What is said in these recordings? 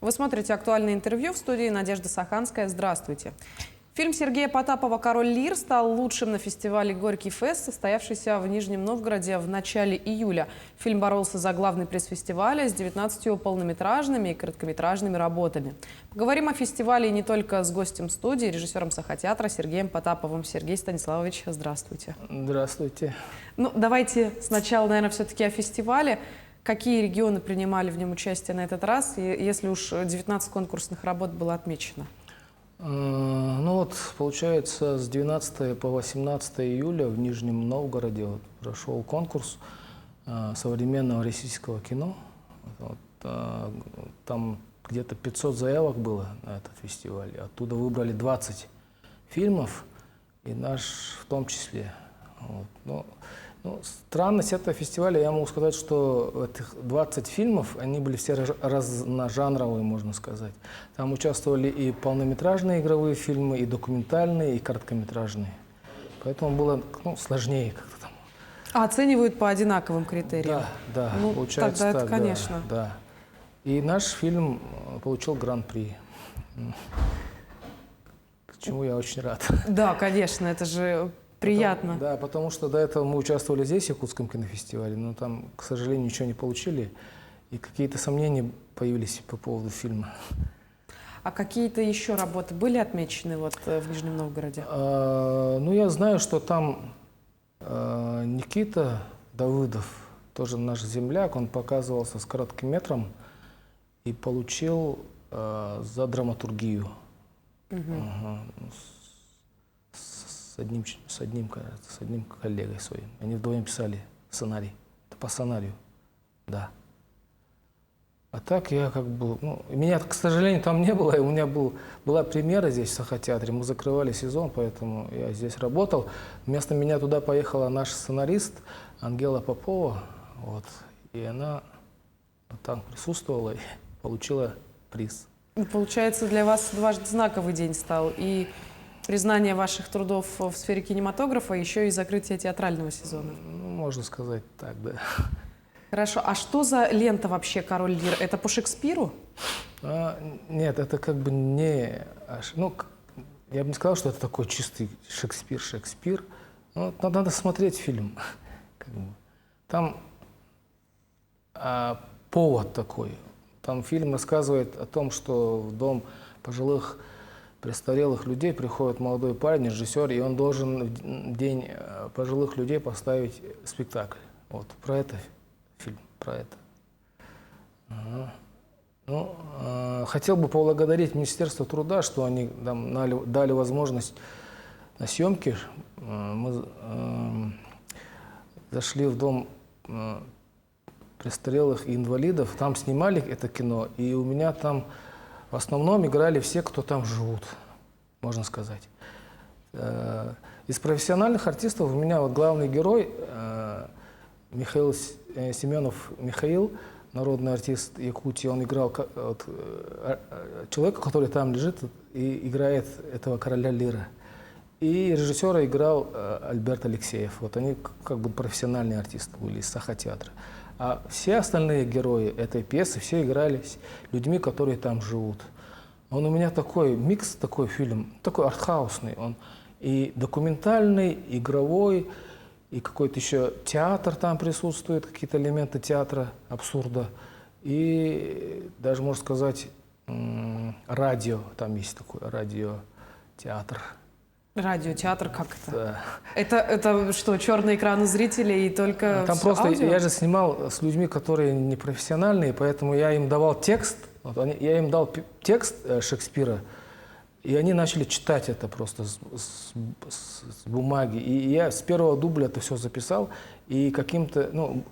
Вы смотрите «Актуальное интервью», в студии Надежда Саханская. Здравствуйте. Фильм Сергея Потапова «Король лир» стал лучшим на фестивале «Горький фест», состоявшийся в Нижнем Новгороде в начале июля. Фильм боролся за главный приз фестиваля с 19 полнометражными и короткометражными работами. Поговорим о фестивале не только с гостем студии, режиссером Сахатеатра Сергеем Потаповым. Сергей Станиславович, здравствуйте. Здравствуйте. Ну, давайте сначала, наверное, все-таки о фестивале. Какие регионы принимали в нем участие на этот раз, если уж 19 конкурсных работ было отмечено? Ну вот, получается, с 12 по 18 июля в Нижнем Новгороде прошел конкурс современного российского кино. Там где-то 500 заявок было на этот фестиваль. Оттуда выбрали 20 фильмов, и наш в том числе. Вот. Странность этого фестиваля, я могу сказать, что этих 20 фильмов, они были все разножанровые, можно сказать. Там участвовали и полнометражные игровые фильмы, и документальные, и короткометражные. Поэтому было сложнее как-то там. А оценивают по одинаковым критериям? Да, ну, получается тогда так, это, конечно. Да. И наш фильм получил гран-при, к чему я очень рад. Да, конечно, это же приятно. Потому что до этого мы участвовали здесь, в Якутском кинофестивале, но там, к сожалению, ничего не получили. И какие-то сомнения появились по поводу фильма. А какие-то еще работы были отмечены в Нижнем Новгороде? Я знаю, что там Никита Давыдов, тоже наш земляк, он показывался с коротким метром и получил за драматургию. С одним коллегой своим. Они вдвоем писали сценарий. По сценарию, да. А так я меня, к сожалению, там не было. У меня была премьера здесь, в Сахатеатре. Мы закрывали сезон, поэтому я здесь работал. Вместо меня туда поехала наш сценарист Ангела Попова. Вот, и она там присутствовала и получила приз. Получается, для вас дважды знаковый день стал. И признание ваших трудов в сфере кинематографа, еще и закрытие театрального сезона. Можно сказать так, да. Хорошо. А что за лента вообще «Король лир»? Это по Шекспиру? Нет, это не... я бы не сказал, что это такой чистый Шекспир. Надо смотреть фильм. Там повод такой. Там фильм рассказывает о том, что в дом пожилых престарелых людей приходит молодой парень, режиссер, и он должен в день пожилых людей поставить спектакль. Вот, про это фильм, про это. Хотел бы поблагодарить Министерство труда, что они нам дали возможность на съемки. Мы зашли в дом престарелых и инвалидов, там снимали это кино, и у меня там в основном играли все, кто там живут, можно сказать. Из профессиональных артистов у меня главный герой Михаил Семенов Михаил, народный артист Якутии. Он играл человека, который там лежит и играет этого короля лира. И режиссера играл Альберт Алексеев. Вот они профессиональные артисты были из Сахатеатра. А все остальные герои этой пьесы, все игрались людьми, которые там живут. Он у меня такой микс, такой фильм, такой артхаусный. Он и документальный, игровой, и какой-то еще театр там присутствует, какие-то элементы театра, абсурда. И даже, можно сказать, радио, там есть такой радиотеатр. Радиотеатр, как это? Да. Это что, черный экран у зрителей и только там все просто аудио? Я же снимал с людьми, которые не профессиональные, поэтому я им давал текст, я им дал текст Шекспира, и они начали читать это просто с бумаги. И я с первого дубля это все записал, и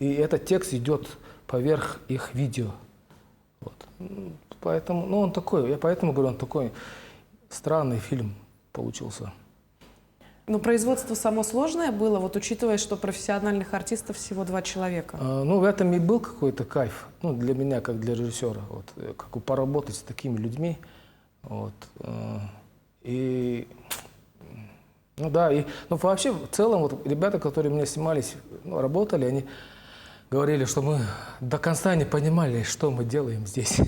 и этот текст идет поверх их видео. Вот. Поэтому, он такой, я поэтому говорю, он такой странный фильм получился. Но производство само сложное было, учитывая, что профессиональных артистов всего 2 человека. В этом и был какой-то кайф, для меня, как для режиссера, поработать с такими людьми. Вообще, в целом, ребята, которые у меня снимались, работали, они говорили, что мы до конца не понимали, что мы делаем здесь.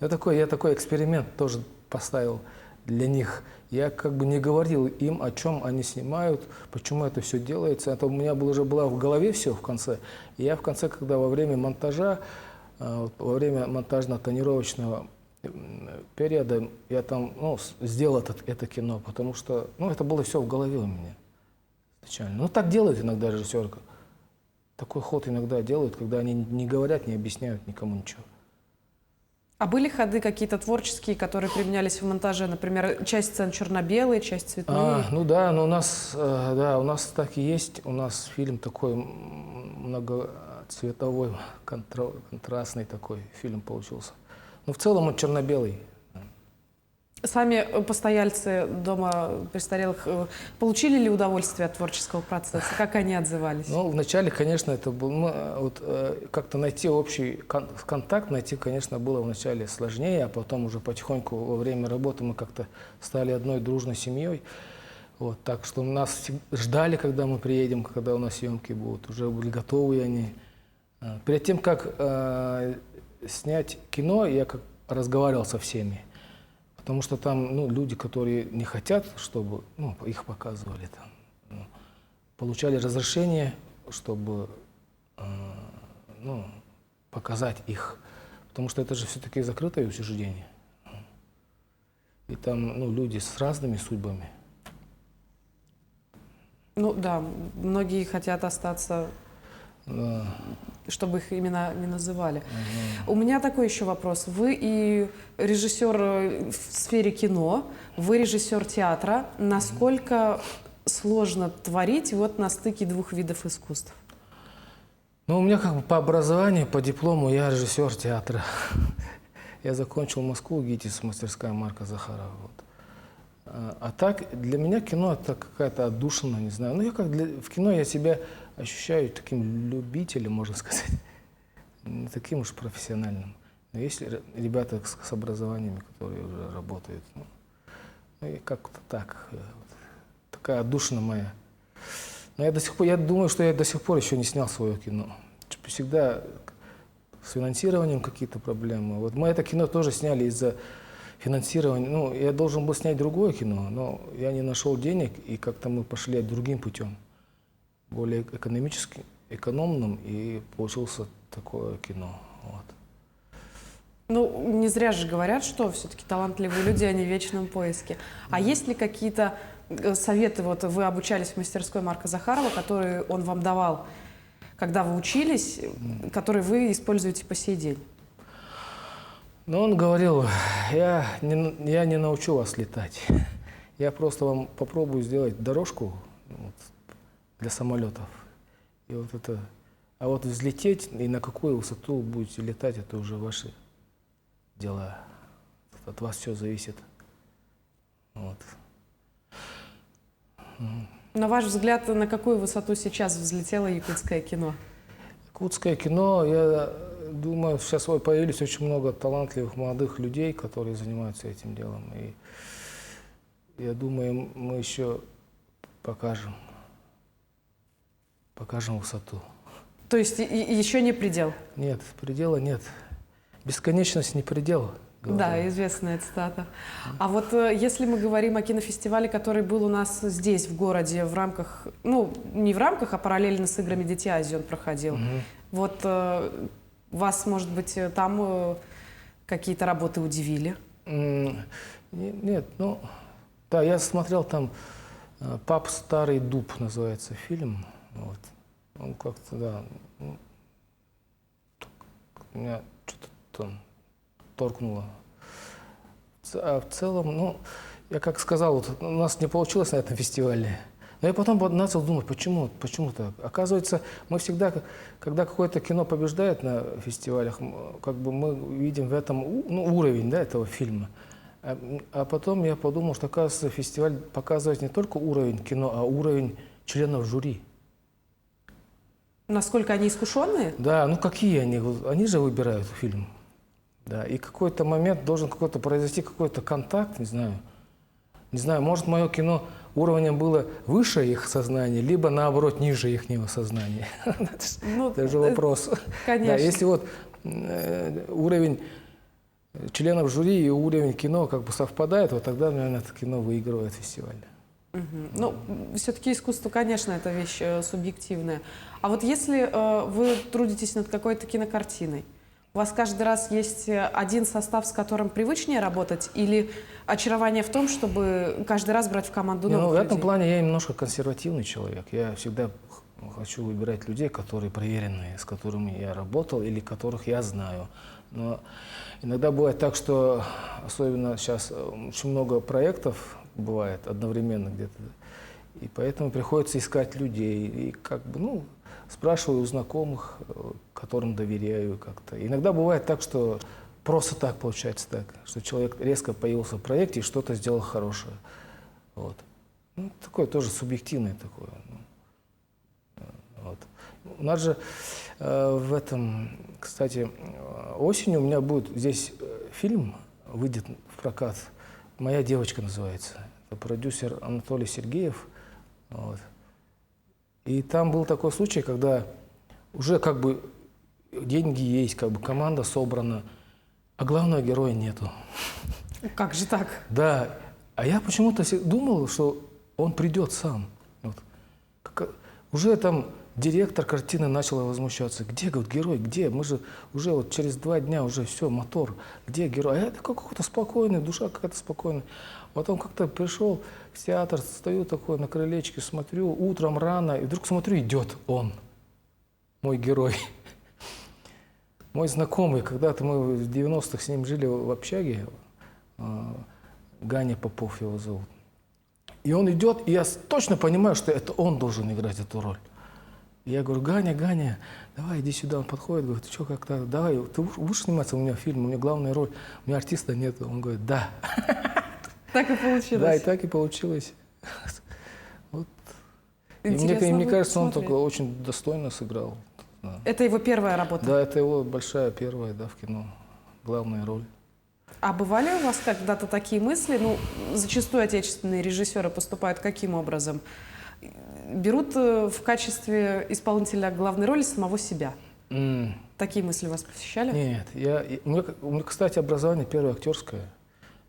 Я такой эксперимент тоже поставил для них. Я как бы не говорил им, о чем они снимают, почему это все делается. Это у меня уже было в голове все в конце. И я в конце, когда во время монтажа, во время монтажно-тонировочного периода, я там сделал это кино, потому что это было все в голове у меня изначально. Ну так делают иногда режиссеры. Такой ход иногда делают, когда они не говорят, не объясняют никому ничего. А были ходы какие-то творческие, которые применялись в монтаже? Например, часть сцен черно-белые, часть цветные? Ну да, но у нас так и есть. У нас фильм такой многоцветовой, контрастный такой фильм получился. Но в целом он черно-белый. Сами постояльцы дома престарелых получили ли удовольствие от творческого процесса? Как они отзывались? Ну, вначале, конечно, это было, как-то найти общий контакт, конечно, было вначале сложнее, а потом уже потихоньку во время работы мы как-то стали одной дружной семьей. Вот, так что нас ждали, когда мы приедем, когда у нас съемки будут, уже были готовы они. Перед тем, как снять кино, я разговаривал со всеми. Потому что там люди, которые не хотят, чтобы их показывали, там, получали разрешение, чтобы показать их. Потому что это же все-таки закрытое учреждение. И там люди с разными судьбами. Ну да, многие хотят остаться, чтобы их имена не называли. У меня такой еще вопрос. Вы и режиссер в сфере кино, вы режиссер театра. Насколько сложно творить на стыке двух видов искусств? Ну, у меня как бы по образованию, по диплому я режиссер театра. Я закончил Москву, ГИТИС, мастерская Марка Захарова. Вот. А так, для меня кино это какая-то отдушина, не знаю. В кино я себя ощущаю таким любителем, можно сказать, не таким уж профессиональным. Но есть ребята с образованиями, которые уже работают. И как-то так. Такая отдушина моя. Но я думаю, что я до сих пор еще не снял свое кино. Всегда с финансированием какие-то проблемы. Вот мы это кино тоже сняли из-за финансирования. Я должен был снять другое кино, но я не нашел денег, и как-то мы пошли другим путем, более экономически, экономным, и получился такое кино. Вот. Не зря же говорят, что все-таки талантливые люди, они в вечном поиске. А есть ли какие-то советы, вы обучались в мастерской Марка Захарова, которые он вам давал, когда вы учились, которые вы используете по сей день? Он говорил, я не научу вас летать, я просто вам попробую сделать дорожку для самолетов. И а вот взлететь и на какую высоту будете летать, это уже ваши дела. От вас все зависит. Вот. На ваш взгляд, на какую высоту сейчас взлетело якутское кино? Якутское кино, я думаю, сейчас появились очень много талантливых молодых людей, которые занимаются этим делом. И я думаю, мы еще покажем высоту. То есть еще не предел? Нет, предела нет. Бесконечность не предел. Да, известная цитата. А если мы говорим о кинофестивале, который был у нас здесь, в городе, в рамках, не в рамках, а параллельно с играми «Дети Азии» он проходил. Вас, может быть, там какие-то работы удивили? Нет, да, я смотрел там «Пап, старый дуб» называется фильм. Вот. Он как-то, да, меня что-то там торкнуло. А в целом, я как сказал, у нас не получилось на этом фестивале. Но я потом начал думать, почему так? Оказывается, мы всегда, когда какое-то кино побеждает на фестивалях, как бы мы видим в этом уровень, да, этого фильма. А потом я подумал, что, оказывается, фестиваль показывает не только уровень кино, а уровень членов жюри. Насколько они искушенные? Да, какие они? Они же выбирают фильм. Да, и какой-то момент должен произойти какой-то контакт, не знаю. Не знаю, может, мое кино уровнем было выше их сознания, либо, наоборот, ниже их сознания. Это же вопрос. Конечно. Да, если уровень членов жюри и уровень кино как бы совпадает, вот тогда, наверное, это кино выигрывает фестиваль. Ну, все-таки искусство, конечно, это вещь субъективная. А вот если вы трудитесь над какой-то кинокартиной, у вас каждый раз есть один состав, с которым привычнее работать, или очарование в том, чтобы каждый раз брать в команду Не, новых в этом людей? плане я немножко консервативный человек. Я всегда хочу выбирать людей, которые проверенные, с которыми я работал или которых я знаю. Но иногда бывает так, что особенно сейчас очень много проектов бывает одновременно где-то, и поэтому приходится искать людей и как бы, ну, спрашиваю у знакомых, которым доверяю как-то. Иногда бывает так, что просто так получается так, что человек резко появился в проекте и что-то сделал хорошее. Вот. Ну, такое тоже субъективное такое. Вот. У нас же в этом, кстати, осенью у меня будет здесь фильм, выйдет в прокат. «Моя девочка» называется. Это продюсер Анатолий Сергеев. Вот. И там был такой случай, когда уже как бы деньги есть, как бы команда собрана, а главного героя нету. Как же так? Да. А я почему-то думал, что он придет сам. Вот. Уже там директор картины начал возмущаться. Где, говорит, герой, где? Мы же уже вот через 2 дня уже все, мотор. Где герой? А я такой какой-то спокойный, душа какая-то спокойная. Потом как-то пришел в театр, стою такой на крылечке, смотрю, утром рано, и вдруг смотрю, идет он, мой герой. Мой знакомый, когда-то мы в 90-х с ним жили в общаге, Ганя Попов его зовут. И он идет, и я точно понимаю, что это он должен играть эту роль. Я говорю, Ганя, давай иди сюда. Он подходит, говорит, что как-то, давай, ты будешь сниматься у меня в фильме, у меня главная роль, у меня артиста нет. Он говорит, да. Так и получилось. Да, и так и получилось. Вот. И Интересно мне будет кажется, он посмотреть. только очень достойно сыграл. Да. Это его первая работа? Да, это его большая первая, да, в кино, главная роль. А бывали у вас когда-то такие мысли? Ну, зачастую отечественные режиссеры поступают каким образом? Берут в качестве исполнителя главной роли самого себя. Такие мысли вас посещали? Нет, у меня, кстати, образование первое актерское,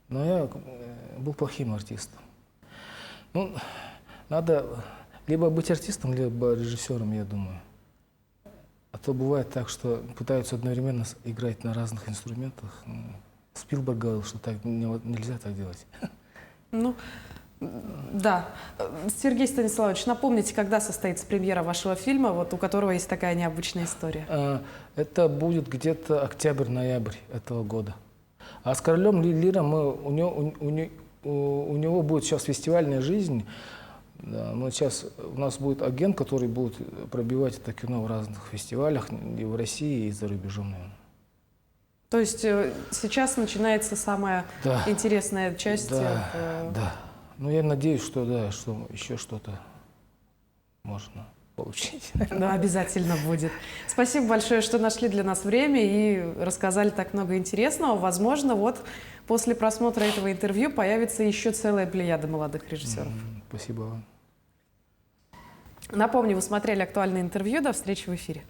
но я был плохим артистом. Ну, надо либо быть артистом, либо режиссером, я думаю. А то бывает так, что пытаются одновременно играть на разных инструментах. Спилберг говорил, что так нельзя так делать. Ну, да. Сергей Станиславович, напомните, когда состоится премьера вашего фильма, вот у которого есть такая необычная история? Это будет где-то октябрь-ноябрь этого года. А с «Королем Лиром» у него будет сейчас фестивальная жизнь. Да, у нас будет агент, который будет пробивать это кино в разных фестивалях и в России, и за рубежом, наверное. То есть сейчас начинается самая интересная часть? Да. Ну, я надеюсь, что да, что еще что-то можно получить. Да, обязательно будет. Спасибо большое, что нашли для нас время и рассказали так много интересного. Возможно, вот после просмотра этого интервью появится еще целая плеяда молодых режиссеров. Спасибо вам. Напомню, вы смотрели актуальное интервью. До встречи в эфире.